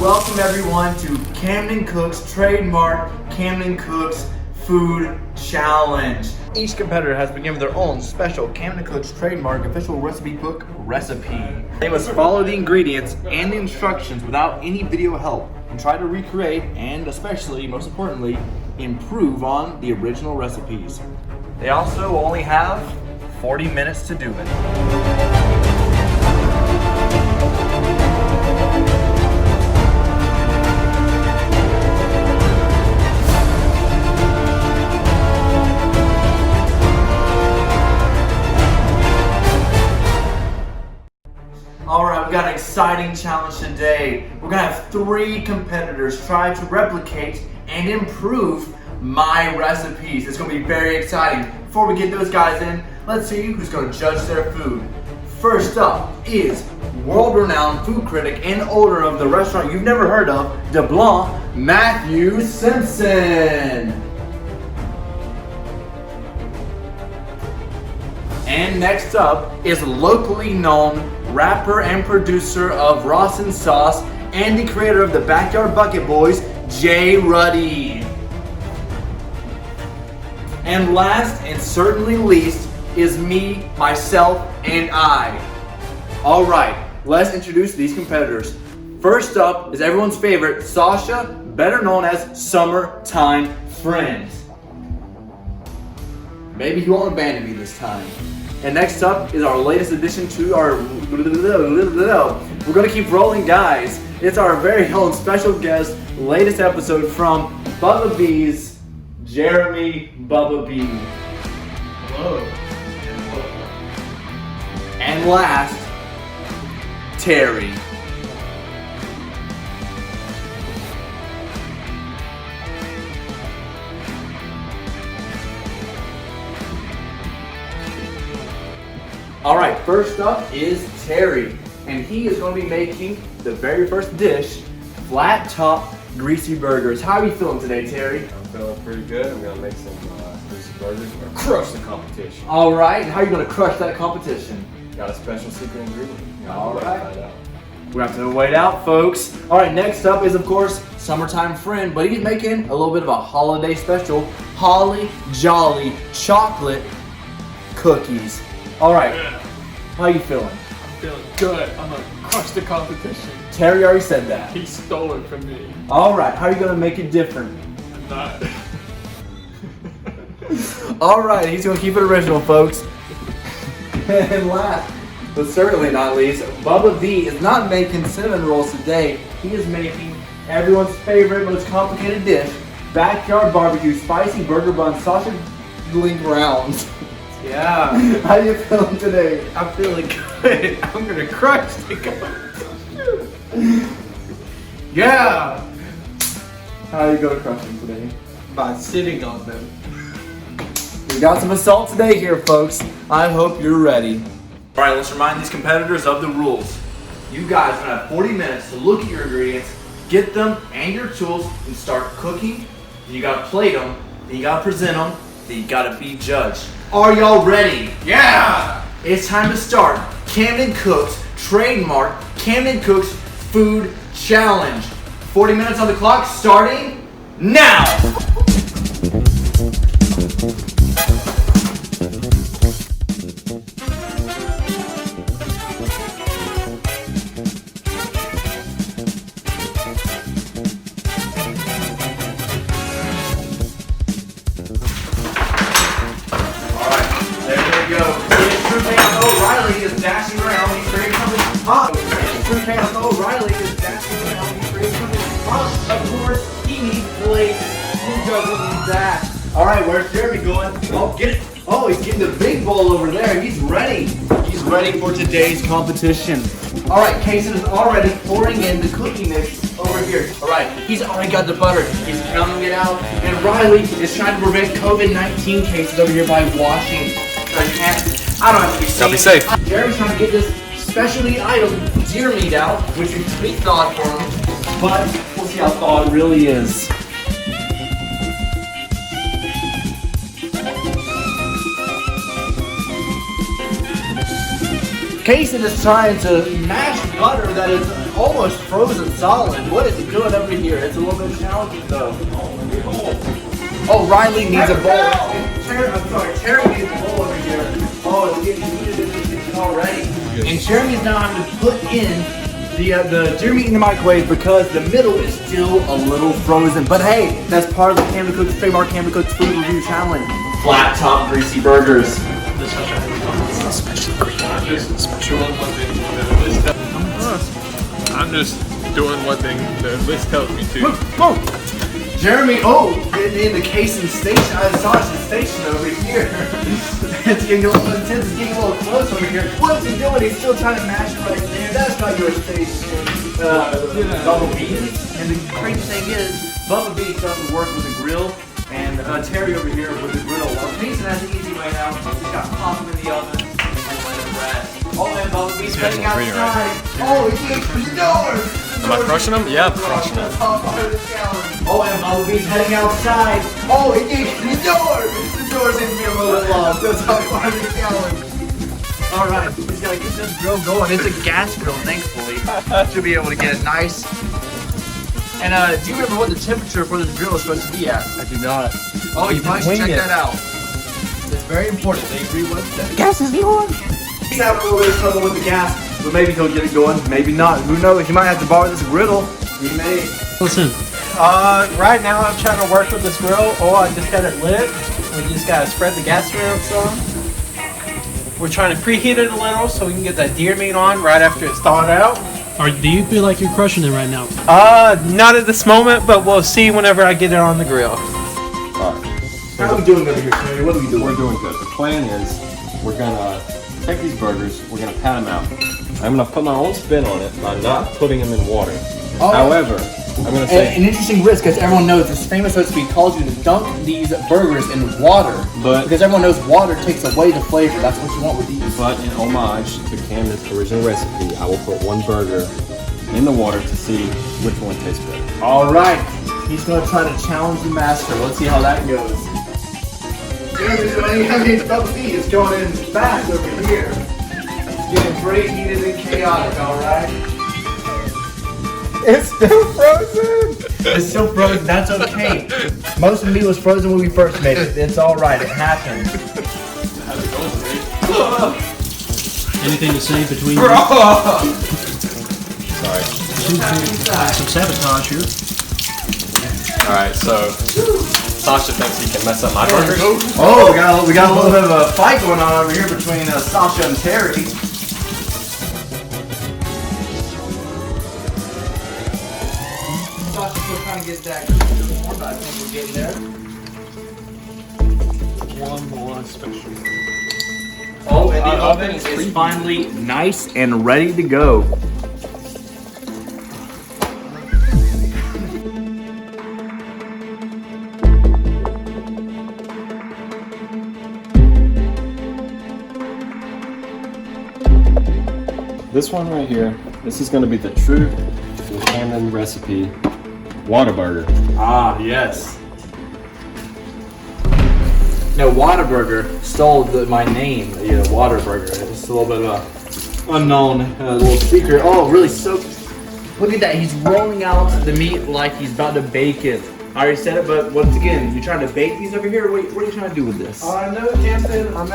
welcome everyone to Camden Cooks Trademarked Camden Cooks Food Challenge. Each competitor has been given their own special Camden Cooks Trademark official recipe book recipe. They must follow the ingredients and the instructions without any video help and try to recreate and especially, most importantly, improve on the original recipes. They also only have 40 minutes to do it. Alright, we've got an exciting challenge today. We're going to have 3 competitors try to replicate and improve my recipes. It's going to be very exciting. Before we get those guys in, let's see who's going to judge their food. First up is world-renowned food critic and owner of the restaurant you've never heard of, DeBlanc, Matthew Simpson. And next up is locally known rapper and producer of Ross and Sauce and the creator of the Backyard Bucket Boys, Jay Ruddy. And last and certainly least is me, myself, and I. Alright, let's introduce these competitors. First up is everyone's favorite, Sasha, better known as Summertime Friend. Maybe he won't abandon me this time. And next up is our latest addition to our... We're going to keep rolling, guys. It's our very own special guest, latest episode from Bubba B's, Jeremy Bubba B. Hello. And last, Terry. Alright, first up is Terry, and he is going to be making the very first dish, flat top greasy burgers. How are you feeling today, Terry? I'm feeling pretty good. I'm gonna make some greasy burgers. I'm gonna crush the competition. Alright, how are you going to crush that competition? Got a special secret ingredient. Alright. We're going to have to wait out, folks. Alright, next up is, of course, Summertime Friend, but he's making a little bit of a holiday special, Holly Jolly Chocolate Cookies. Alright, how are you feeling? I'm feeling good. I'm gonna crush the competition. Terry already said that. He stole it from me. Alright, how are you going to make it different? I'm not. Alright, he's going to keep it original, folks. And last, but certainly not least, Bubba V is not making cinnamon rolls today. He is making everyone's favorite, most complicated dish, backyard barbecue, spicy burger bun, sausage link rounds. Yeah. How you feeling today? I'm feeling good. I'm gonna crush the competition. Yeah. How are you going to crush them today? By sitting on them. We got some assault today here, folks. I hope you're ready. Alright, let's remind these competitors of the rules. You guys are going to have 40 minutes to look at your ingredients, get them and your tools, and start cooking. Then you got to plate them, then you got to present them, then you got to be judged. Are y'all ready? Yeah. It's time to start Camden Cooks Trademark Camden Cooks Food Challenge. 40 minutes on the clock, starting now! O'Reilly is dashing around, he's ready to come in hot. True chaos O'Reilly is dashing around, he's ready to come in hot. Of course, he needs plates. Who doesn't need that? Alright, where's Jeremy going? Oh, get it. Oh, he's getting the big bowl over there. He's ready. He's ready for today's competition. Alright, Casey is already pouring in the cookie mix over here. Alright, he's already got the butter. He's counting it out. And Riley is trying to prevent COVID-19 cases over here by washing the hands. I don't have to be safe. Gotta be safe. Jeremy's trying to get this specialty item, deer meat out, which is pretty thawed for him, but we'll see how thawed it really is. Kason is trying to mash butter that is almost frozen solid. What is good over here? It's a little bit challenging though. Oh, Riley needs a bowl. I'm sorry, Cherry needs a bowl over here. Oh, it's getting heated in the kitchen already. And Jeremy's now having to put in the deer meat in the microwave because the middle is still a little frozen. But hey, that's part of the Camden Cooks Trademarked Camden Cooks Food Review Challenge. Flat top greasy burgers. I'm just doing what the list tells me to. Jeremy, getting in the casing station, sausage station over here. It's getting a little intense, it's getting a little close over here. What's he doing? He's still trying to mash it right there. That's not your station. Bumblebees. And the crazy thing is, Bumblebee's starting to work with a grill, and Terry over here with the griddle. Well, Mason has an easy way out. He's got popping in the oven and letting it rest. Oh, and Bumblebee's heading outside. Oh, he can't close the door. Am I crushing them? Yeah, I'm crushing them. Oh, and Bumblebee's heading outside. Oh, he can't close the door. The door seems to be a little bit lost. That's how far he's going. All right, he's gotta get this grill going. It's a gas grill, thankfully. Should be able to get it nice. And do you remember what the temperature for this grill is supposed to be at? I do not. Oh, you probably should check that out. It's very important. They agree with that. Gas is on. He's having a little bit of trouble with the gas, but maybe he'll get it going. Maybe not. Who knows? He might have to borrow this griddle. He may. Listen. Right now I'm trying to work with this grill. I just got it lit. We just gotta spread the gas around some. We're trying to preheat it a little so we can get that deer meat on right after it's thawed out. Do you feel like you're crushing it right now? Not at this moment, but we'll see whenever I get it on the grill. Alright. How are we doing over here, Terry? What are we doing? We're doing good. The plan is we're gonna take these burgers, we're gonna pat them out. I'm gonna put my own spin on it by not putting them in water. However, I'm gonna say an interesting risk, because everyone knows this famous recipe calls you to dunk these burgers in water. Because everyone knows water takes away the flavor. That's what you want with these. But in homage to Camden's original recipe, I will put one burger in the water to see which one tastes better. All right, he's gonna try to challenge the master. Let's see how that goes. Jeremy's it's going in fast over here. It's getting pretty heated and chaotic. All right. It's still frozen! It's still frozen. That's okay. Most of the meat was frozen when we first made it. It's all right. It happened. Anything to say between you? Sorry. Some sabotage here. Alright, so Sasha thinks he can mess up my burgers. Oh, we got a little bit of a fight going on over here between Sasha and Terry. Sasha's still trying to get that warm, but I think we're getting there. One more special. Oh, and the oven is finally nice and ready to go. This one right here, this is going to be the true Camden recipe Whataburger. Ah, yes. No, Whataburger stole my name, Whataburger. It's a little bit of a unknown little secret. Oh, really soaked. Look at that, he's rolling out the meat like he's about to bake it. I already said it, but once again, you trying to bake these over here? What are you trying to do with this? No, Camden, I'm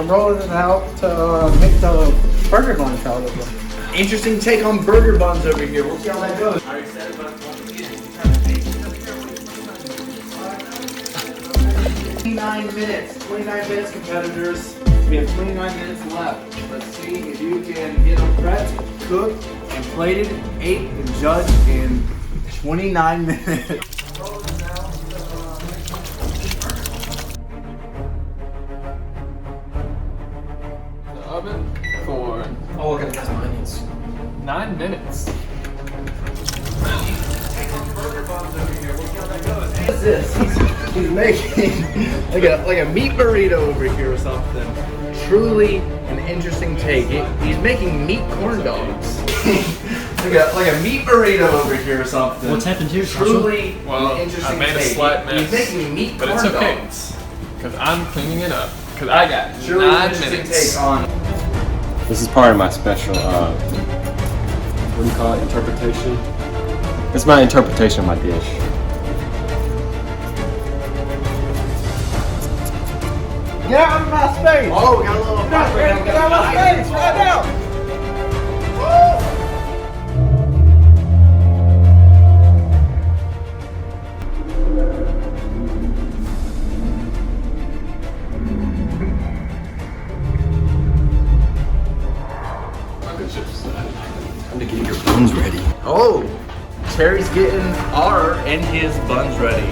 rolling it out to make the burger buns out of them. Interesting take on burger buns over here. We'll see how that goes. I already said it, but once again, you trying to bake these over here? What are you trying to do? 29 minutes, competitors. We have 29 minutes left. Let's see if you can get them prepped, cooked, and plated, ate, and judged in 29 minutes. The oven for Oh, we're gonna get some onions. 9 minutes. What's this? He's making like a meat burrito over here or something. Truly an interesting take. He's making meat corn dogs. like a meat burrito over here or something. What's happened here, Sasha? Truly Well, an interesting I made a take. slight mess. He's making meat But corn it's okay. dogs. Because I'm cleaning it up. Because I got Truly an 9 interesting minutes. take on. This is part of my special what do you call it, interpretation. It's my interpretation of my dish. Get out of my space! Oh, we got a little get out of my space right now! Time to get your buns ready. Oh, Terry's getting our and his buns ready.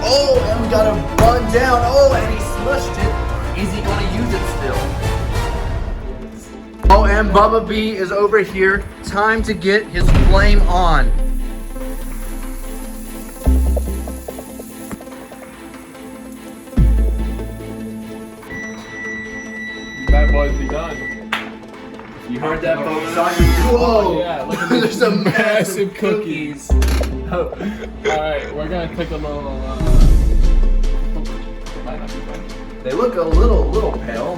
Oh, and we got a bun down. Oh, and he smushed it. Is he gonna use it still? Oh, and Bubba B is over here. Time to get his flame on. Bad boys be done. You heard that, folks? Whoa! Yeah, look at There's these some massive cookies. Oh. Alright, we're gonna take a little, might not be funny. They look a little pale.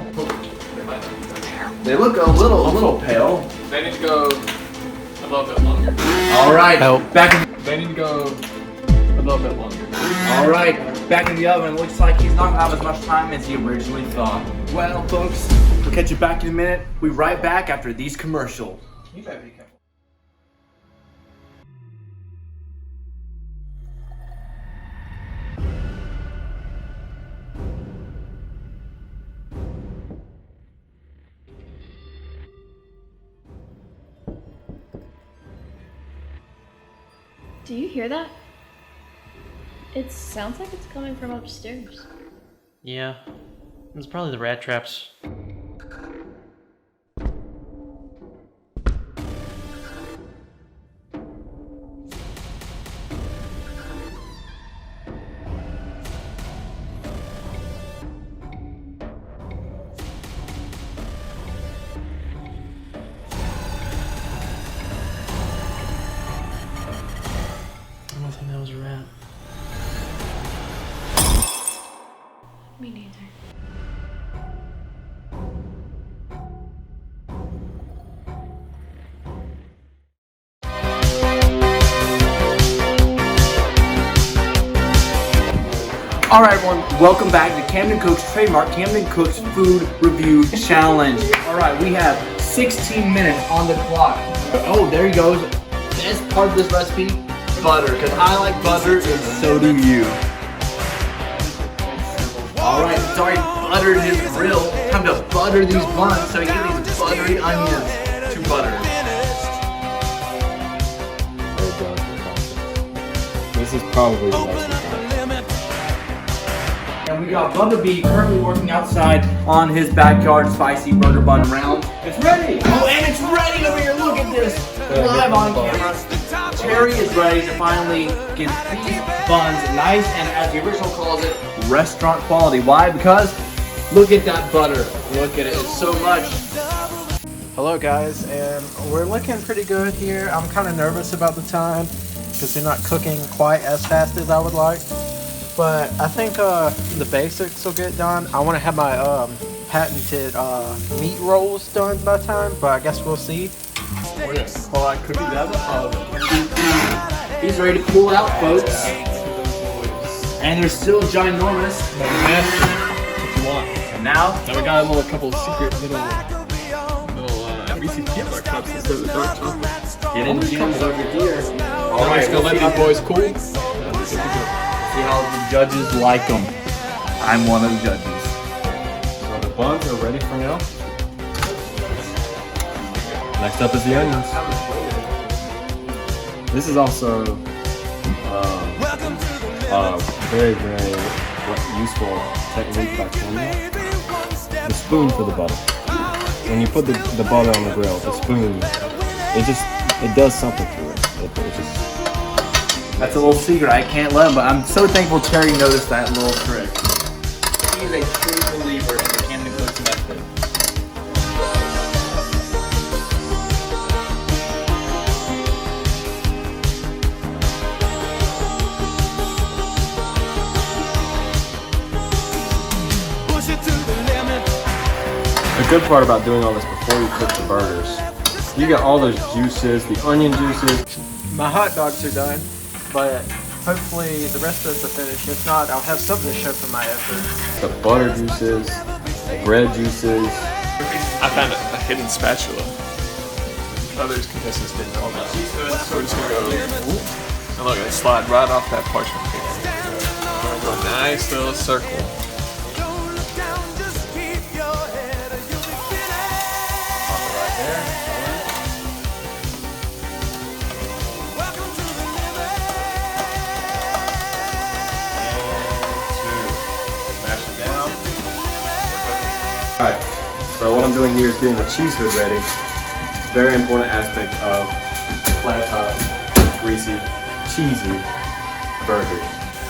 They look a little pale. They need to go a little bit longer. All right, They need to go a little bit longer. All right, back in the oven. Looks like he's not gonna have as much time as he originally thought. Well, folks, we'll catch you back in a minute. We'll be right back after these commercials. You better be careful. Do you hear that? It sounds like it's coming from upstairs. Yeah, it's probably the rat traps. I don't think that was a rat. Me neither. All right, everyone, welcome back to Camden Cooks Trademark Camden Cooks Food Review Challenge. All right, we have 16 minutes on the clock. Oh, there he goes. Best part of this recipe, butter, because I like butter and so do you. All right, it's already buttered his grill. Time to butter these buns so we get these buttery onions to butter. This is probably the most important. And we got Bubba B currently working outside on his backyard spicy burger bun round. It's ready! Oh, and it's ready over here! Look at this! Live on camera. Terry is ready to finally get these buns nice and, as the original calls it, restaurant quality. Why? Because look at that butter. Look at it. It's so much. Hello guys, and we're looking pretty good here. I'm kind of nervous about the time because they're not cooking quite as fast as I would like. But I think the basics will get done. I want to have my patented meat rolls done by time, but I guess we'll see. Pull out cookies out of the oven. He's ready to pull out, folks. And they're still ginormous. What you want. And now Now we got a couple of secret little Reese's peanut butter cups instead of the dark chocolate. get in gems over here. All Alright, right, gonna let these boys cool. see how the judges like them. I'm one of the judges. So the buns are ready for now. Next up is the onions. This is also very, very useful technique by Camden. The spoon for the butter. When you put the butter on the grill, the spoon, it does something to it. It just, That's a little secret. I can't let him, but I'm so thankful Terry noticed that little trick. He's a true believer in the Camden Cooks method. the good part about doing all this before you cook the burgers You got all those juices, the onion juices. My hot dogs are done, but hopefully the rest of us will finish. If not, I'll have something to show for my efforts. The butter juices, the bread juices. I found a hidden spatula. Others contestants didn't know about. So we're just gonna go. And look, it slide right off that parchment paper. A nice little circle. Alright, so what I'm doing here is getting the cheese hood ready. Very important aspect of flat top, greasy, cheesy burger.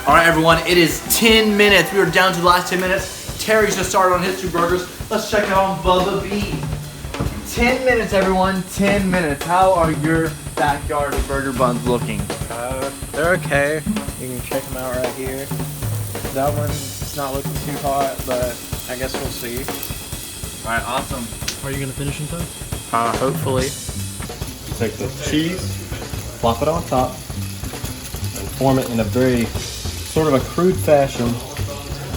Alright everyone, it is 10 minutes. We are down to the last 10 minutes. Terry's just started on his 2 burgers. Let's check it out on Bubba B. 10 minutes everyone, 10 minutes. How are your backyard burger buns looking? They're okay. You can check them out right here. That one's not looking too hot, but I guess we'll see. Alright, awesome. Are you gonna finish in time? Hopefully. Take the cheese, plop it on top, and form it in a very sort of a crude fashion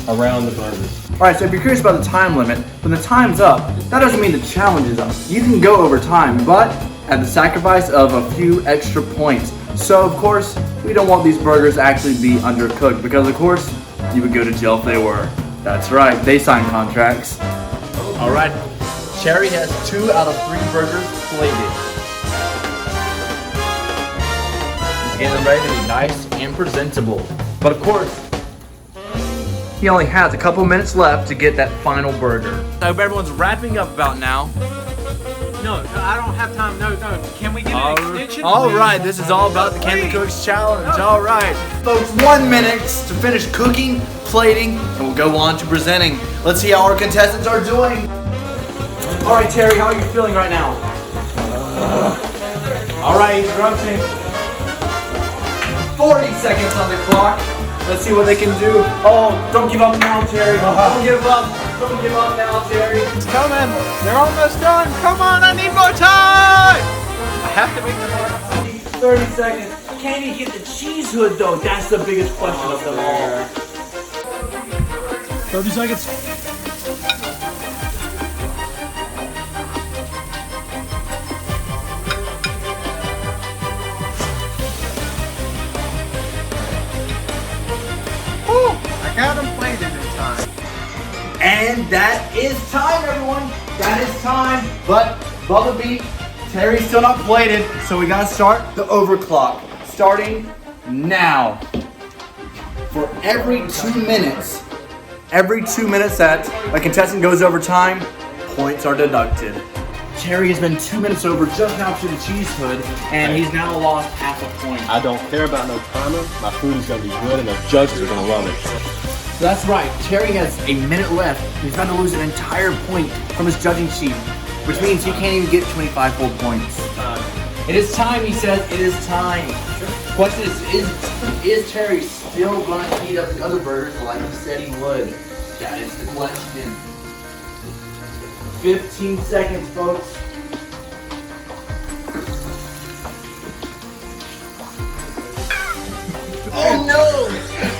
around the burger. Alright, so if you're curious about the time limit, when the time's up, that doesn't mean the challenge is up. You can go over time, but at the sacrifice of a few extra points. So of course, we don't want these burgers actually be undercooked, because of course, you would go to jail if they were. That's right, they sign contracts. Alright, Cherry has 2 out of 3 burgers plated. He's getting them ready to be nice and presentable. But of course, he only has a couple minutes left to get that final burger. I hope everyone's wrapping up about now. No, I don't have time. No. Can we get an extension? Alright, this is all about the Camden Cooks challenge. Alright. Folks, 1 minute to finish cooking, plating, and we'll go on to presenting. Let's see how our contestants are doing. Alright, Terry, how are you feeling right now? Alright, he's grunting. 40 seconds on the clock. Let's see what they can do. Oh, don't give up now, Terry. Don't give up. Don't give up now, Terry. It's coming. They're almost done. Come on, I need more time. I have to make them more. 30 seconds. Can he get the cheese hood though? That's the biggest question of them all. 30 seconds. I got them plated in time. And that is time, everyone. That is time. But Bubba B, Terry's still not plated, so we gotta start the overclock. Starting now. For every 2 minutes that a contestant goes over time, points are deducted. Terry has been 2 minutes over just now to the cheese hood, and he's now lost half a point. I don't care about no timer. My food is going to be good and the judges are going to love it. So that's right, Terry has a minute left. He's about to lose an entire point from his judging sheet, which means he can't even get 25 full points. It is time, he says, it is time. Question is Terry still going to heat up the other burgers like he said he would? That is the question. 15 seconds, folks. Oh no!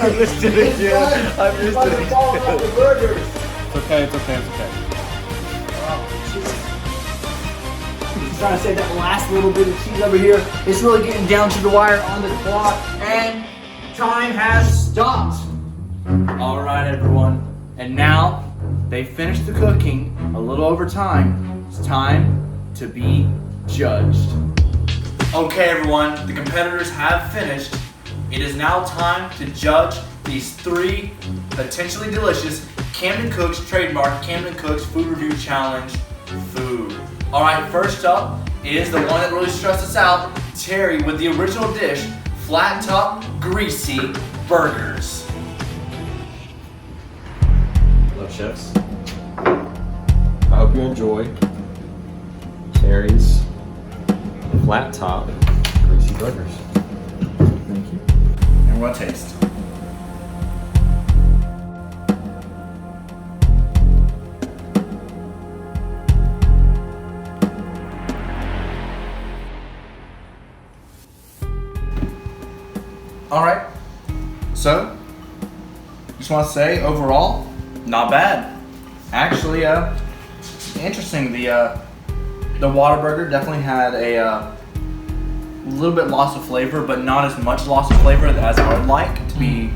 I missed it again. I missed it again. The burgers. It's okay, it's okay, it's okay. He's trying to save that last little bit of cheese over here. It's really getting down to the wire on the clock, and time has stopped. All right, everyone. And now they finished the cooking a little over time. It's time to be judged. Okay, everyone. The competitors have finished. It is now time to judge these 3 potentially delicious Camden Cooks Trademarked Camden Cooks Food Review Challenge food. Alright, first up is the one that really stressed us out, Terry with the original dish, flat top, greasy burgers. Hello, chefs. I hope you enjoy Terry's flat top greasy burgers. Thank you. And what taste? All right. So, just want to say overall, not bad. Actually, interesting. The Whataburger definitely had a little bit loss of flavor, but not as much loss of flavor as I would like to be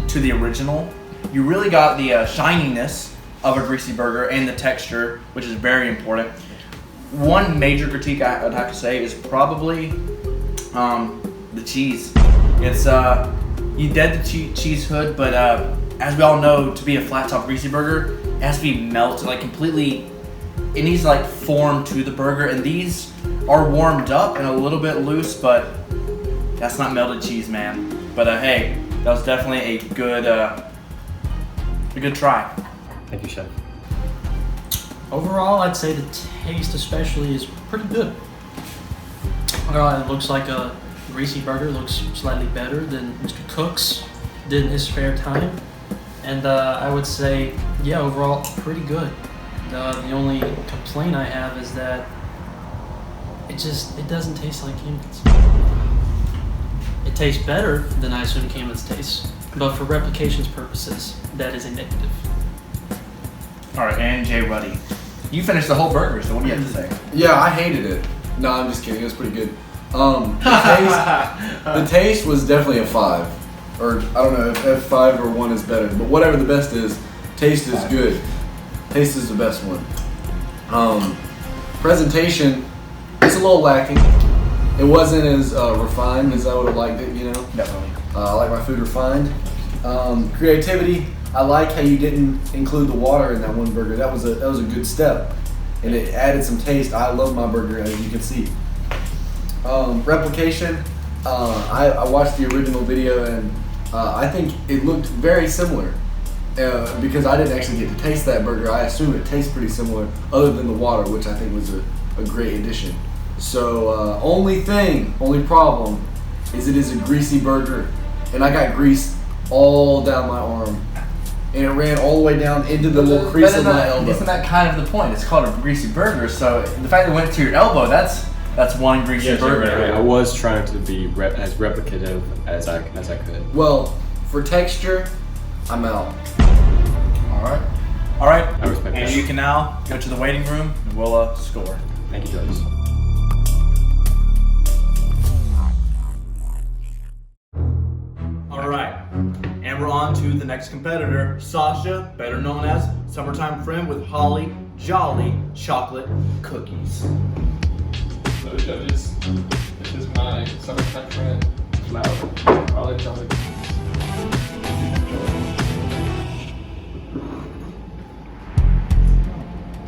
to the original. You really got the shininess of a greasy burger and the texture, which is very important. One major critique I would have to say is probably the cheese. It's you dead the cheese hood, but as we all know, to be a flat top greasy burger, it has to be melted, like completely. It needs to like form to the burger, and these are warmed up and a little bit loose, but that's not melted cheese, man. But hey, that was definitely a good try. Thank you, Chef. Overall, I'd say the taste especially is pretty good. It looks like a greasy burger. Looks slightly better than Mr. Cooks did in his spare time. And I would say, yeah, overall, pretty good. The only complaint I have is that it doesn't taste like Camden's. It tastes better than I assume Camden's tastes, but for replication's purposes, that is a negative. All right, and Jay Ruddy, you finished the whole burger, so what do you have to say? Yeah, I hated it. No, I'm just kidding. It was pretty good. The taste was definitely a 5. Or, I don't know if 5 or 1 is better. But whatever the best is, taste is good. Taste is the best one. Presentation, it's a little lacking. It wasn't as refined as I would have liked it, you know? Definitely. I like my food refined. Creativity, I like how you didn't include the water in that one burger. That was a good step, and it added some taste. I love my burger, as you can see. Replication, I watched the original video, and I think it looked very similar. Because I didn't actually get to taste that burger, I assume it tastes pretty similar, other than the water, which I think was a great addition. So only problem is it is a greasy burger, and I got grease all down my arm, and it ran all the way down into the little crease of my elbow. Isn't that kind of the point? It's called a greasy burger, so the fact that it went to your elbow, that's one greasy burger. Right. I was trying to be as replicative as I could. Well, for texture, I'm out. All right. I respect And that. you can now go to the waiting room, and we'll score. Thank you, judges. All right, and we're on to the next competitor, Sasha, better known as Summertime Friend with Holly Jolly Chocolate Cookies. So judges, this is my summertime friend, Flower. I'll let y'all know.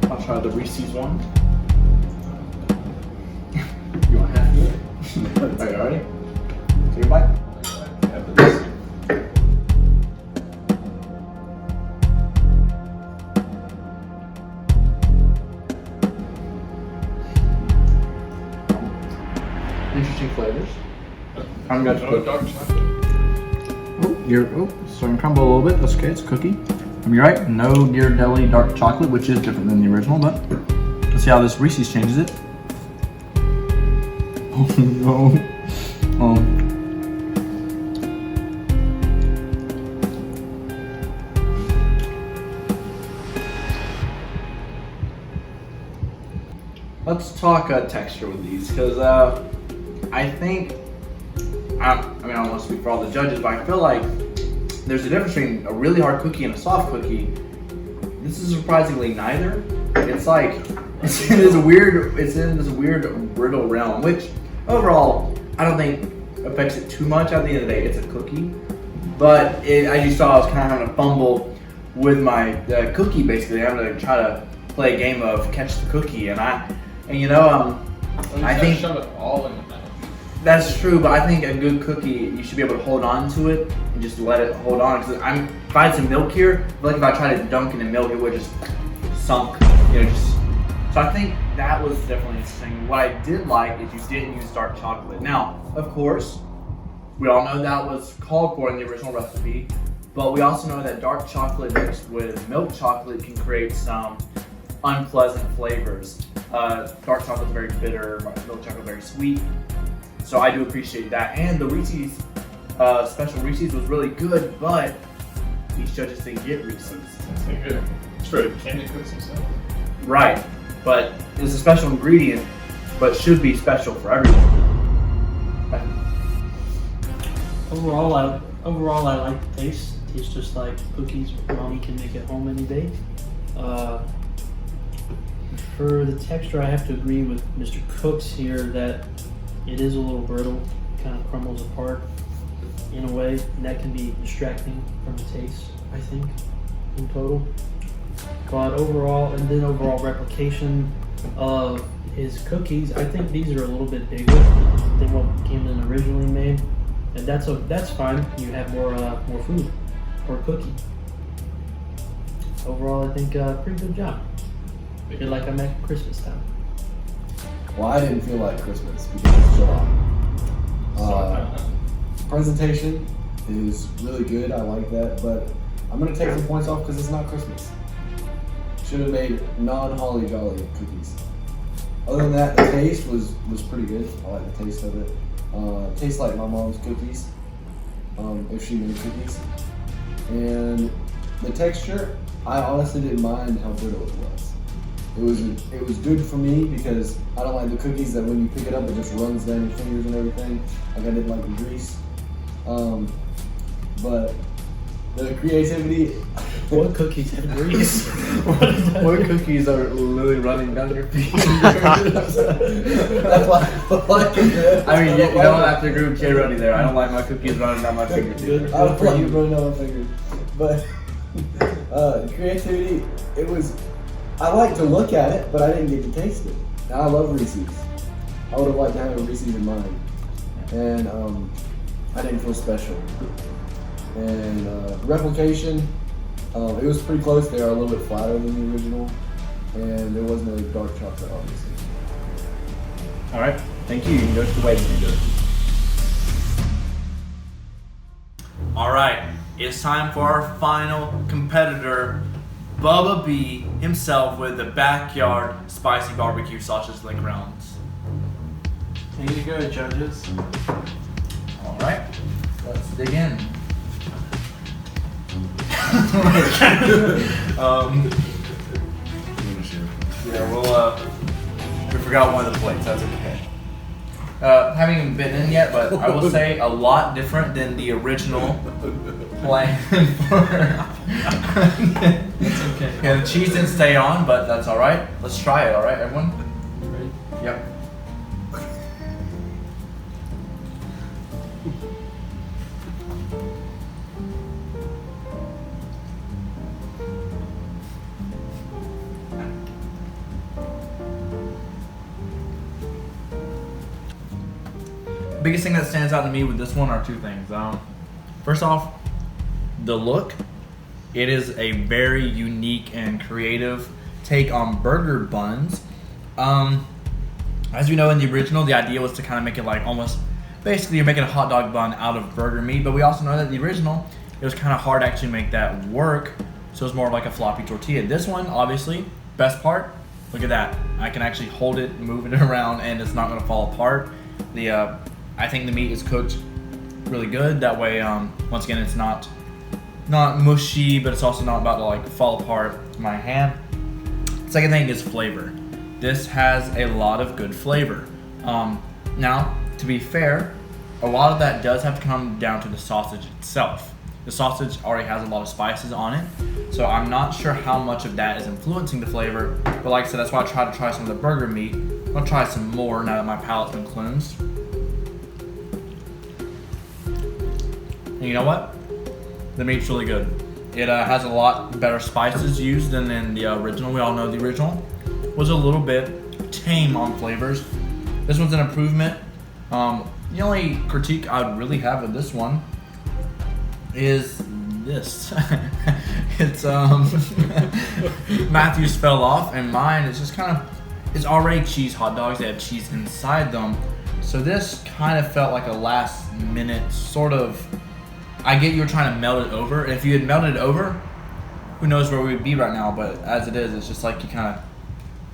I'll try the Reese's one. You want half of it? Are you ready? Take a bite. Interesting flavors. I'm going to put Dark chocolate. starting to crumble a little bit. That's okay, it's a cookie. You're right, no Ghirardelli dark chocolate, which is different than the original, but let's see how this Reese's changes it. Oh no. Let's talk texture with these, because I think, I don't want to speak for all the judges, but I feel like there's a difference between a really hard cookie and a soft cookie. This is surprisingly neither. It's like, it's in this weird brittle realm, which overall, I don't think affects it too much. At the end of the day, it's a cookie. But as you saw, I was kind of having a fumble with my cookie, basically. I'm going to try to play a game of catch the cookie, I think shove it all in the mouth. that's true, but I think a good cookie, you should be able to hold on to it and just let it hold on. Because if I had some milk here, I feel like if I tried to dunk it in milk, it would just sunk. So I think that was definitely interesting. What I did like is you didn't use dark chocolate. Now, of course, we all know that was called for in the original recipe, but we also know that dark chocolate mixed with milk chocolate can create some unpleasant flavors. Dark chocolate is very bitter, milk chocolate very sweet. So I do appreciate that. And the Reese's Special Reese's was really good, but these judges didn't get Reese's. That's not good. It's for Camden Cooks himself. Right, but it's a special ingredient, but should be special for everyone. Overall, I like the taste. Tastes just like cookies mommy can make at home any day. For the texture, I have to agree with Mr. Cooks here that it is a little brittle, kind of crumbles apart in a way, and that can be distracting from the taste, I think, in total. But overall replication of his cookies, I think these are a little bit bigger than what Camden originally made, and that's fine. You have more food per cookie. Overall, I think pretty good job. I feel like I'm at Christmas time. Well, I didn't feel like Christmas because it's July. Presentation is really good. I like that, but I'm gonna take some points off because it's not Christmas. Should have made non-holly jolly cookies. Other than that, the taste was pretty good. I like the taste of it. Tastes like my mom's cookies, if she made cookies. And the texture, I honestly didn't mind how brittle it was. It was good for me because I don't like the cookies that when you pick it up it just runs down your fingers and everything. Like I didn't like the grease. But the creativity. What cookies have grease? What cookies are literally running down your feet? That's why I like it. I mean, you don't have to agree with Jay Ruddy there. I don't like my cookies running down my fingers either. I don't like you running down my fingers. But creativity, it was. I like to look at it, but I didn't get to taste it. And I love Reese's. I would have liked to have a Reese's in mine. And I didn't feel special. And replication, it was pretty close. They are a little bit flatter than the original. And there was no dark chocolate, obviously. Alright, thank you. You can go to the waiting room. Alright, it's time for our final competitor, Bubba B himself with the backyard spicy barbecue sausage link rounds. Here you go, judges. Alright, let's dig in. We forgot one of the plates, that's okay. Haven't even been in yet, but I will say a lot different than the original plan for. It's okay. Yeah, the cheese didn't stay on, but that's alright. Let's try it, alright, everyone? Ready? Yep. Biggest thing that stands out to me with this one are two things. First off, the look. It is a very unique and creative take on burger buns. As you know, in the original, the idea was to kind of make it like almost, basically you're making a hot dog bun out of burger meat, but we also know that the original, it was kind of hard to actually make that work, so it's more like a floppy tortilla. This one, obviously, best part, look at that. I can actually hold it, move it around, and it's not gonna fall apart. I think the meat is cooked really good. That way, once again, it's not mushy, but it's also not about to like fall apart in my hand. Second thing is flavor. This has a lot of good flavor. Now, to be fair, a lot of that does have to come down to the sausage itself. The sausage already has a lot of spices on it, so I'm not sure how much of that is influencing the flavor, but like I said, that's why I tried to try some of the burger meat. I'm gonna try some more now that my palate's been cleansed. And you know what? The meat's really good. It has a lot better spices used than in the original. We all know the original was a little bit tame on flavors. This one's an improvement. The only critique I would really have with this one is this. It's Matthew's fell off, and mine is just kind of, it's already cheese hot dogs. They have cheese inside them. So this kind of felt like a last minute sort of, I get you were trying to melt it over. And if you had melted it over, who knows where we would be right now. But as it is, it's just like you kind of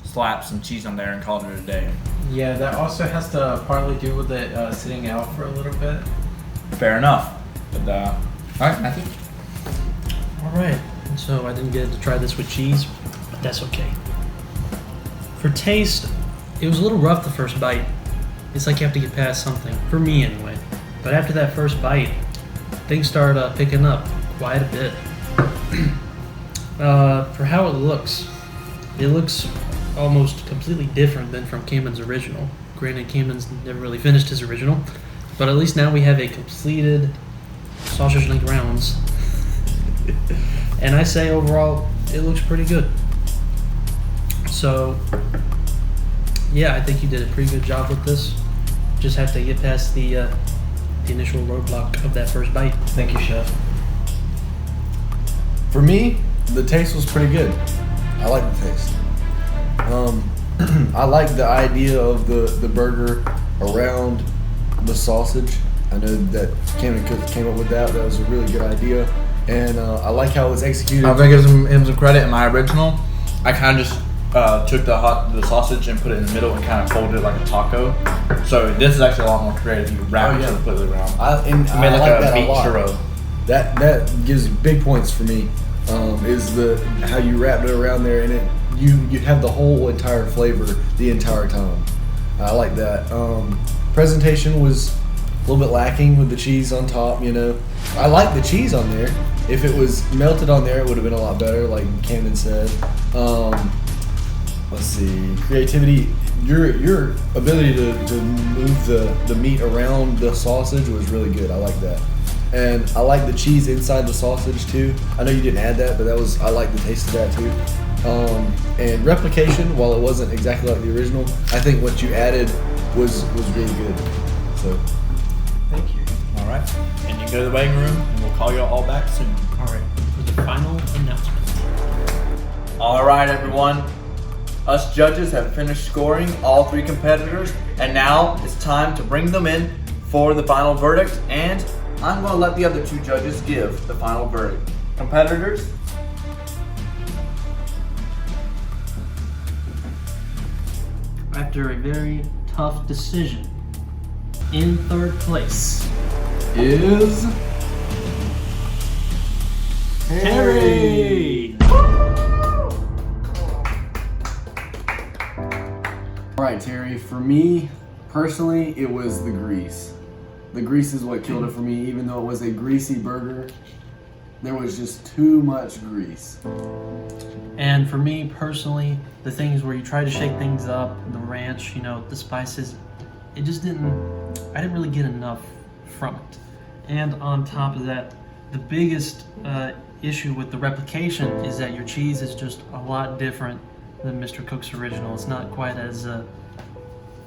slap some cheese on there and call it a day. Yeah, that also has to partly do with it sitting out for a little bit. Fair enough. But, all right, Matthew. All right. And so I didn't get to try this with cheese, but that's okay. For taste, it was a little rough the first bite. It's like you have to get past something, for me anyway. But after that first bite, things started picking up quite a bit. For how it looks almost completely different than from Camden's original. Granted, Camden's never really finished his original, but at least now we have a completed sausage link rounds. And I say overall, it looks pretty good. So, yeah, I think you did a pretty good job with this. Just have to get past the initial roadblock of that first bite. Thank you, Chef. For me, the taste was pretty good. I like the taste. I like the idea of the burger around the sausage. I know that Camden Cooks came up with that. That was a really good idea. And I like how it was executed. I'm gonna give him some credit. In my original, I kind of just took the sausage and put it in the middle and kind of folded it like a taco. So this is actually a lot more creative. You wrap it completely around. I made like like a that meat a lot. churro. That gives big points for me. Is the how you wrapped it around there, and you have the whole entire flavor the entire time. I like that. Presentation was a little bit lacking with the cheese on top. You know, I like the cheese on there. If it was melted on there, it would have been a lot better, like Camden said. Let's see, creativity. Your ability to move the meat around the sausage was really good. I like that. And I like the cheese inside the sausage too. I know you didn't add that, but I like the taste of that too. And replication, while it wasn't exactly like the original, I think what you added was really good. So, Thank you. All right, and you can go to the waiting room, and we'll call you all back soon. All right, for the final announcement. All right, everyone. Us judges have finished scoring all 3 competitors, and now it's time to bring them in for the final verdict. And I'm going to let the other 2 judges give the final verdict. Competitors. After a very tough decision, in 3rd place is Harry. all right, Terry. For me, personally, it was the grease. The grease is what killed it for me. Even though it was a greasy burger, there was just too much grease. And for me personally, the things where you try to shake things up, the ranch, the spices, I didn't really get enough from it. And on top of that, the biggest issue with the replication is that your cheese is just a lot different than Mr. Cook's original. It's not quite as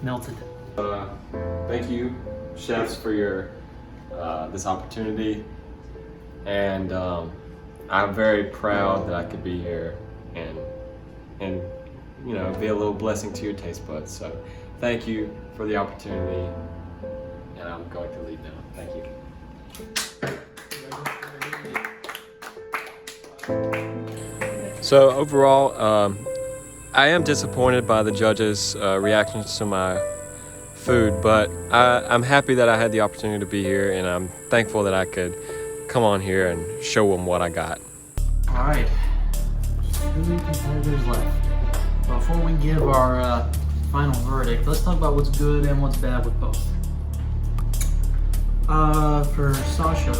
melted. Thank you, chefs, for your this opportunity, and I'm very proud that I could be here and be a little blessing to your taste buds. So thank you for the opportunity, and I'm going to leave now. Thank you. So overall, I am disappointed by the judges' reactions to my food, but I'm happy that I had the opportunity to be here, and I'm thankful that I could come on here and show them what I got. All right, 2 competitors left. Before we give our final verdict, let's talk about what's good and what's bad with both. For Sasha,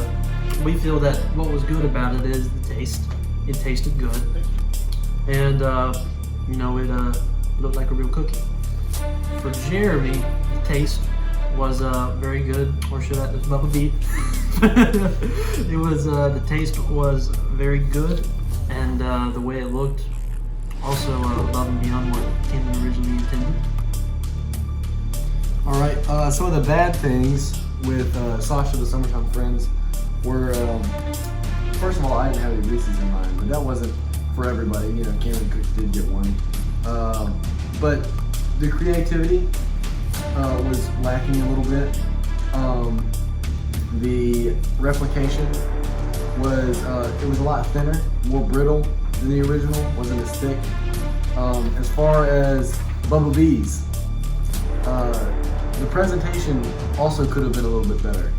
we feel that what was good about it is the taste. It tasted good, and it looked like a real cookie. For Jeremy, the taste was very good, or should I just Bubba beat? It was the taste was very good, and the way it looked also above and beyond what Camden originally intended. All right. Some of the bad things with Sasha the Summertime Friends were, first of all, I didn't have any greases in mind, but that wasn't for everybody. Camden Cooks did get one. But the creativity was lacking a little bit. The replication was it was a lot thinner, more brittle than the original. Wasn't as thick. As far as Bubba B's, the presentation also could have been a little bit better.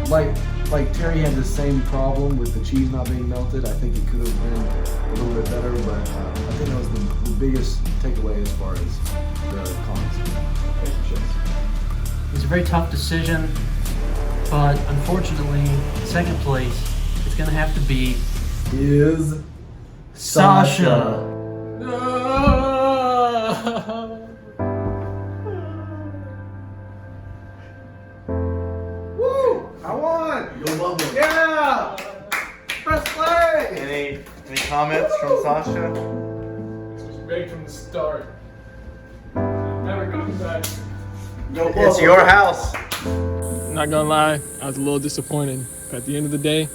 Like Terry had the same problem with the cheese not being melted. I think it could have been a little bit better, but I think that was the biggest takeaway as far as the cons. It's a very tough decision, but unfortunately, second place is gonna have to be Is Sasha. Woo! I won! Go Bubba. Yeah! First place! Any comments from Sasha? This was big from the start. Never coming back. It's your house. Not gonna lie, I was a little disappointed. But at the end of the day, I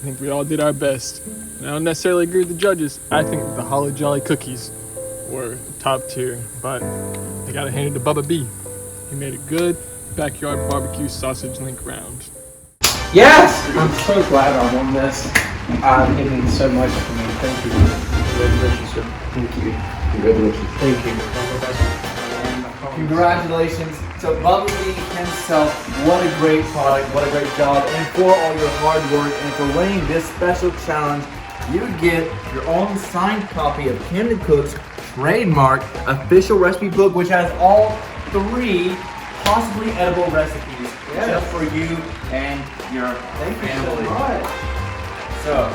think we all did our best. And I don't necessarily agree with the judges. I think the Holly Jolly cookies were top tier, but I gotta hand it to Bubba B. He made a good backyard barbecue sausage link round. Yes! I'm so glad I won this. It means so much to me. Thank you. Congratulations, sir. Thank you. Congratulations. Thank you. Congratulations to Bubba B himself. What a great product, what a great job, and for all your hard work and for winning this special challenge, you get your own signed copy of Camden Cooks Trademarked official recipe book, which has all 3 possibly edible recipes just for you and your family. So,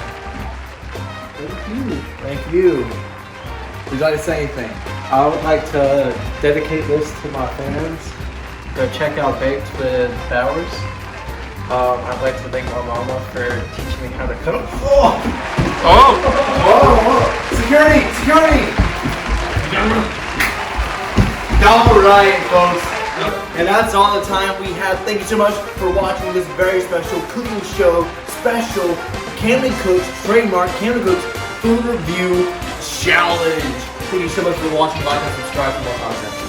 thank you. Would you like to say anything? I would like to dedicate this to my fans. Go check out Baked with Bowers. I'd like to thank my mama for teaching me how to cook. Security! Security! All right, folks. And that's all the time we have. Thank you so much for watching this very special cooking show, special Camden Cooks Trademark Camden Cooks Food Review Challenge. Thank you so much for watching. Like and subscribe for more content.